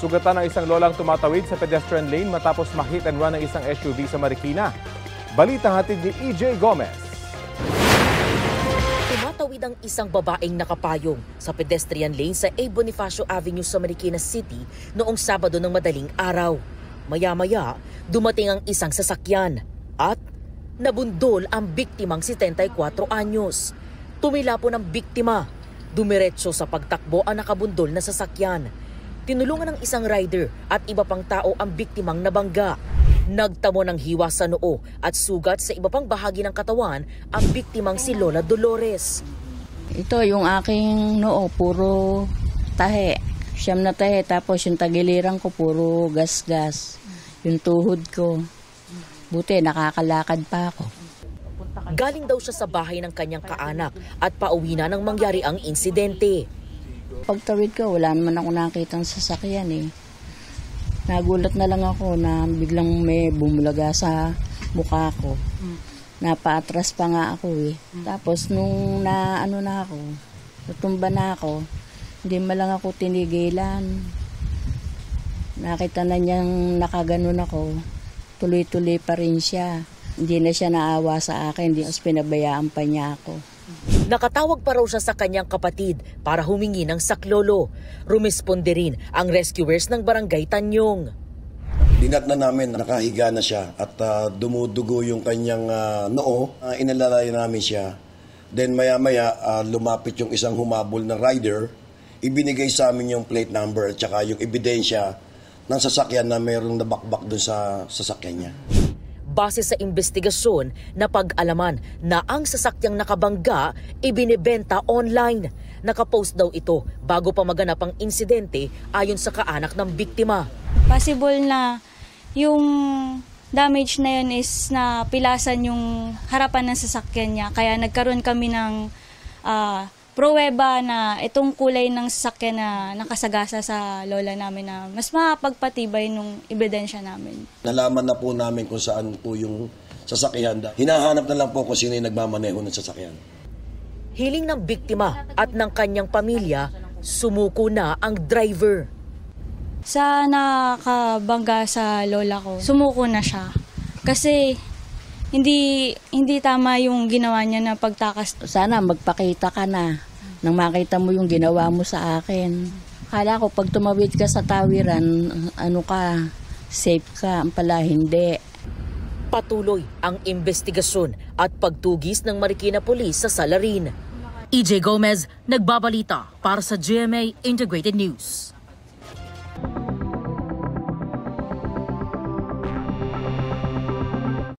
Nasugatan ng isang lolang tumatawid sa pedestrian lane matapos ma-hit and run ng isang SUV sa Marikina. Balita hatid ni EJ Gomez. Tumatawid ang isang babaeng nakapayong sa pedestrian lane sa A. Bonifacio Avenue sa Marikina City noong Sabado ng madaling araw. Maya-maya, dumating ang isang sasakyan at nabundol ang biktimang 74 anyos. Tumila po ng biktima. Dumiretso sa pagtakbo ang nakabundol na sasakyan. Tinulungan ng isang rider at iba pang tao ang biktimang nabangga. Nagtamo ng hiwa sa noo at sugat sa iba pang bahagi ng katawan ang biktimang si Lola Dolores. Ito yung aking noo, puro tahe. Siyam na tahe, tapos yung tagiliran ko puro gas-gas. Yung tuhod ko. Buti nakakalakad pa ako. Galing daw siya sa bahay ng kanyang kaanak at pauwi na nang mangyari ang insidente. Pagtawid ko, wala naman ako nakitang sasakyan eh. Nagulat na lang ako na biglang may bumulaga sa mukha ko. Napaatras pa nga ako eh. Tapos nung natumba na ako, hindi man lang ako tinigilan. Nakita na niyang nakaganon ako, tuloy-tuloy pa rin siya. Hindi na siya naawa sa akin, hindi pinabayaan pa niya ako. Nakatawag pa raw siya sa kanyang kapatid para humingi ng saklolo. Rumisponde rin ang rescuers ng barangay Tanyong. Dinat na namin, nakahiga na siya at dumudugo yung kanyang noo. Inalalay namin siya. Then maya-maya lumapit yung isang humabol na rider. Ibinigay sa amin yung plate number at saka yung ebidensya ng sasakyan na mayroong nabakbak doon sa sasakyan niya. Base sa investigasyon, napag-alaman na ang sasakyang nakabangga ibinibenta online. Nakapost daw ito bago pa maganap ang insidente ayon sa kaanak ng biktima. Possible na yung damage na yun is na pilasan yung harapan ng sasakyan niya. Kaya nagkaroon kami ng pruweba na itong kulay ng sasakyan na nakasagasa sa lola namin na mas mapagpatibay nung ebidensya namin. Nalaman na po namin kung saan po yung sasakyan. Hinahanap na lang po kung sino yung nagmamaneho ng sasakyan. Hiling ng biktima at ng kanyang pamilya, sumuko na ang driver. Sa nakabangga sa lola ko, sumuko na siya. Kasi hindi tama yung ginawa niya na pagtakas. Sana magpakita ka na nang makita mo yung ginawa mo sa akin. Akala ko pag tumawid ka sa tawiran, safe ka. Ang pala hindi. Patuloy ang investigasyon at pagtugis ng Marikina Police sa salarin. EJ Gomez, nagbabalita para sa GMA Integrated News.